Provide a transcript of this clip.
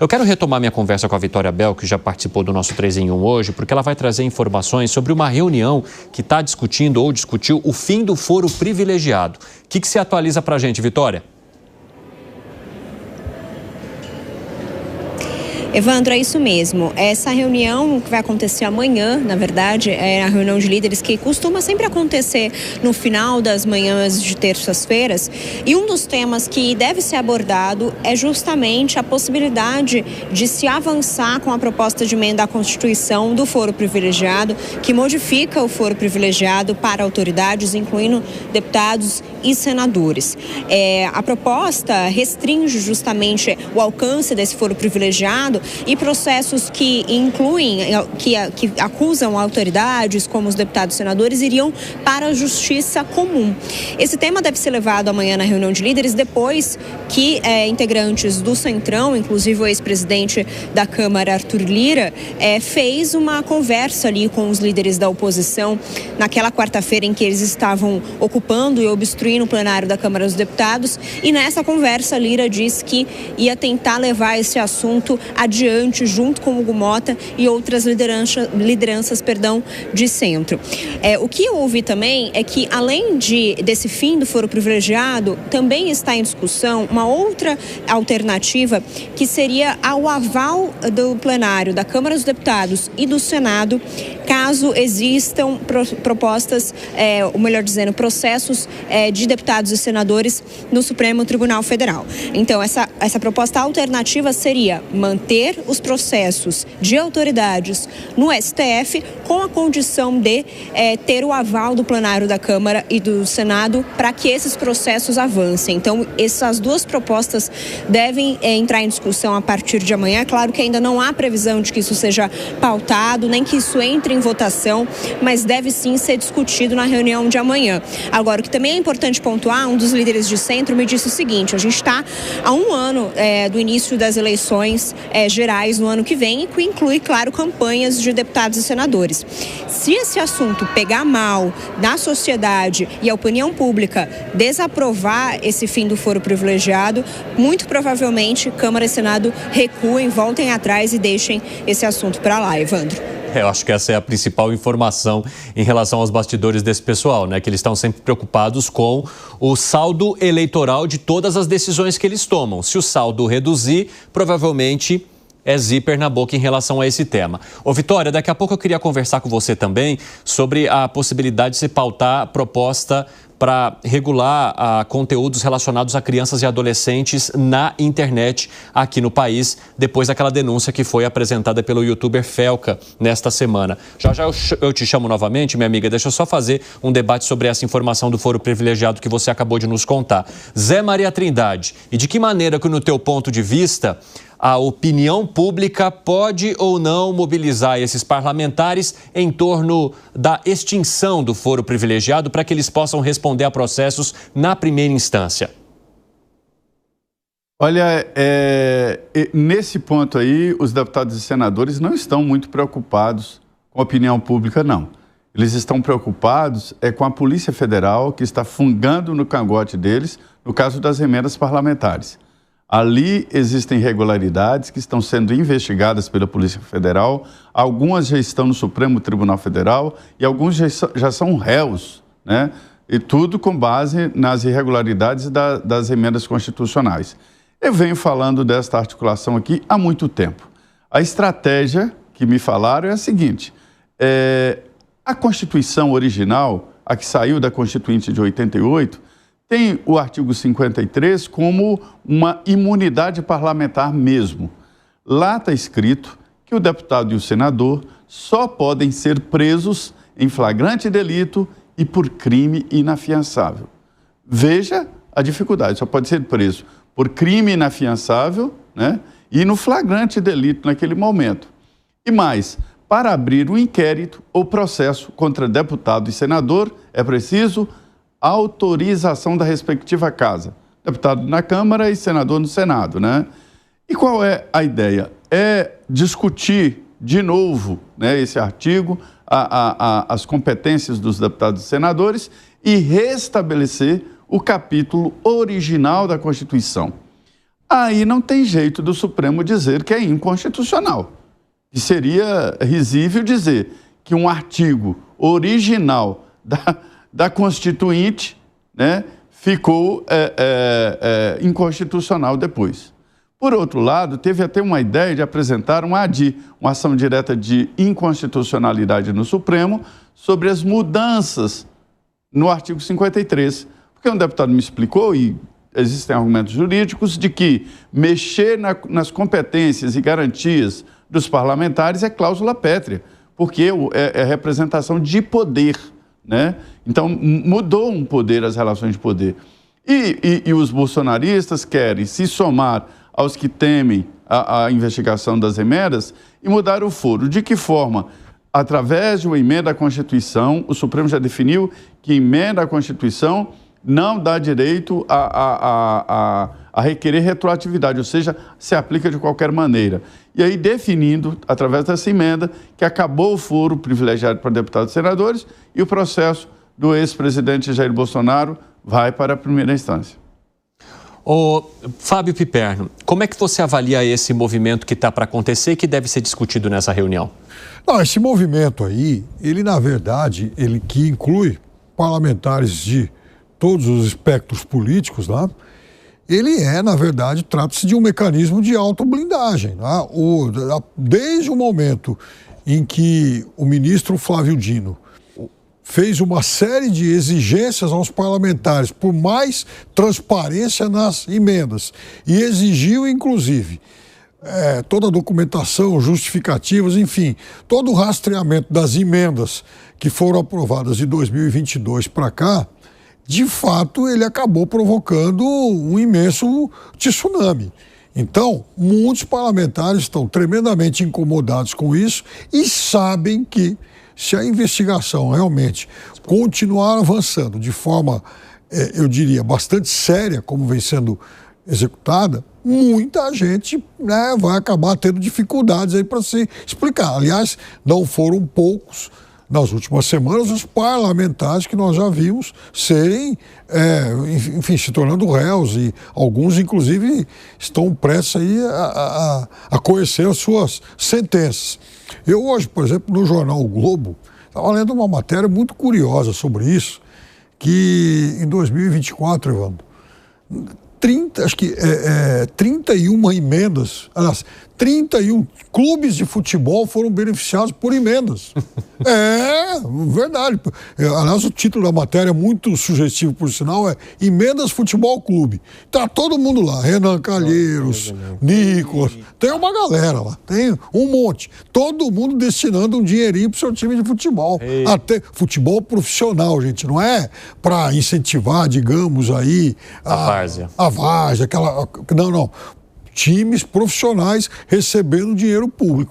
Eu quero retomar minha conversa com a Vitória Bel, que já participou do nosso 3 em 1 hoje, porque ela vai trazer informações sobre uma reunião que está discutindo ou discutiu o fim do foro privilegiado. O que se atualiza para a gente, Vitória? Evandro, é isso mesmo. Essa reunião que vai acontecer amanhã, na verdade, é a reunião de líderes que costuma sempre acontecer no final das manhãs de terças-feiras. E um dos temas que deve ser abordado é justamente a possibilidade de se avançar com a proposta de emenda à Constituição do foro privilegiado, que modifica o foro privilegiado para autoridades, incluindo deputados e senadores. A proposta restringe justamente o alcance desse foro privilegiado e processos que incluem, que acusam autoridades, como os deputados e senadores, iriam para a justiça comum. Esse tema deve ser levado amanhã na reunião de líderes, depois que integrantes do Centrão, inclusive o ex-presidente da Câmara, Arthur Lira, fez uma conversa ali com os líderes da oposição naquela quarta-feira em que eles estavam ocupando e obstruindo o plenário da Câmara dos Deputados. E nessa conversa, Lira disse que ia tentar levar esse assunto adiante, junto com o Hugo Mota e outras lideranças de centro. O que eu ouvi também é que, além desse fim do foro privilegiado, também está em discussão uma outra alternativa, que seria o aval do plenário da Câmara dos Deputados e do Senado, caso existam propostas, ou melhor dizendo, processos de deputados e senadores no Supremo Tribunal Federal. Então, essa proposta alternativa seria manter os processos de autoridades no STF com a condição de ter o aval do plenário da Câmara e do Senado para que esses processos avancem. Então, essas duas propostas devem entrar em discussão a partir de amanhã. Claro que ainda não há previsão de que isso seja pautado, nem que isso entre em votação, mas deve sim ser discutido na reunião de amanhã. Agora, o que também é importante pontuar, um dos líderes de centro me disse o seguinte: a gente está há um ano do início das eleições gerais no ano que vem, e que inclui, claro, campanhas de deputados e senadores. Se esse assunto pegar mal na sociedade e a opinião pública desaprovar esse fim do foro privilegiado, muito provavelmente Câmara e Senado recuem, voltem atrás e deixem esse assunto para lá, Evandro. Eu acho que essa é a principal informação em relação aos bastidores desse pessoal, né? Que eles estão sempre preocupados com o saldo eleitoral de todas as decisões que eles tomam. Se o saldo reduzir, provavelmente é zíper na boca em relação a esse tema. Ô Vitória, daqui a pouco eu queria conversar com você também sobre a possibilidade de se pautar a proposta para regular conteúdos relacionados a crianças e adolescentes na internet aqui no país, depois daquela denúncia que foi apresentada pelo youtuber Felca nesta semana. Já eu te chamo novamente, minha amiga, deixa eu só fazer um debate sobre essa informação do foro privilegiado que você acabou de nos contar. Zé Maria Trindade, e de que maneira que, no teu ponto de vista, a opinião pública pode ou não mobilizar esses parlamentares em torno da extinção do foro privilegiado para que eles possam responder a processos na primeira instância? Olha, nesse ponto aí, os deputados e senadores não estão muito preocupados com a opinião pública, não. Eles estão preocupados com a Polícia Federal, que está fungando no cangote deles, no caso das emendas parlamentares. Ali existem irregularidades que estão sendo investigadas pela Polícia Federal, algumas já estão no Supremo Tribunal Federal e alguns já são réus, né? E tudo com base nas irregularidades das emendas constitucionais. Eu venho falando desta articulação aqui há muito tempo. A estratégia que me falaram é a seguinte: a Constituição original, a que saiu da Constituinte de 88, tem o artigo 53 como uma imunidade parlamentar mesmo. Lá está escrito que o deputado e o senador só podem ser presos em flagrante delito e por crime inafiançável. Veja a dificuldade, só pode ser preso por crime inafiançável, né, e no flagrante delito naquele momento. E mais, para abrir um inquérito ou processo contra deputado e senador, é preciso autorização da respectiva casa. Deputado na Câmara e senador no Senado, né? E qual é a ideia? É discutir de novo, né, esse artigo, as competências dos deputados e senadores e restabelecer o capítulo original da Constituição. aí não tem jeito do Supremo dizer que é inconstitucional. E seria risível dizer que um artigo original da Constituinte, né, ficou inconstitucional depois. Por outro lado, teve até uma ideia de apresentar uma ação direta de inconstitucionalidade no Supremo sobre as mudanças no artigo 53. Porque um deputado me explicou, e existem argumentos jurídicos, de que mexer nas competências e garantias dos parlamentares é cláusula pétrea, porque é representação de poder, né? Então, mudou um poder, as relações de poder. E os bolsonaristas querem se somar aos que temem a investigação das emendas e mudar o foro. De que forma? Através de uma emenda à Constituição, o Supremo já definiu que emenda à Constituição não dá direito a requerer retroatividade, ou seja, se aplica de qualquer maneira. E aí definindo, através dessa emenda, que acabou o foro privilegiado para deputados e senadores e o processo do ex-presidente Jair Bolsonaro vai para a primeira instância. Ô, Fábio Piperno, como é que você avalia esse movimento que está para acontecer e que deve ser discutido nessa reunião? Não, esse movimento aí, ele na verdade, ele que inclui parlamentares de todos os espectros políticos, né? Ele na verdade, trata-se de um mecanismo de autoblindagem. Né? Desde o momento em que o ministro Flávio Dino fez uma série de exigências aos parlamentares por mais transparência nas emendas e exigiu, inclusive, toda a documentação, justificativas, enfim, todo o rastreamento das emendas que foram aprovadas de 2022 para cá, de fato, ele acabou provocando um imenso tsunami. Então, muitos parlamentares estão tremendamente incomodados com isso e sabem que, se a investigação realmente continuar avançando de forma, eu diria, bastante séria, como vem sendo executada, muita gente, né, vai acabar tendo dificuldades aí para se explicar. Aliás, não foram poucos nas últimas semanas os parlamentares que nós já vimos serem, enfim, se tornando réus, e alguns, inclusive, estão prestes aí a conhecer as suas sentenças. Eu hoje, por exemplo, no jornal O Globo, estava lendo uma matéria muito curiosa sobre isso, que em 2024, Evandro, 31 emendas, aliás, 31 clubes de futebol foram beneficiados por emendas. Verdade. Aliás, o título da matéria é muito sugestivo, por sinal, é Emendas Futebol Clube. Tá todo mundo lá, Renan Calheiros, Nicolas, tem uma galera lá, tem um monte. Todo mundo destinando um dinheirinho pro seu time de futebol. Até futebol profissional, gente, não é para incentivar, digamos, aí a várzea, aquela... Não. Times profissionais recebendo dinheiro público.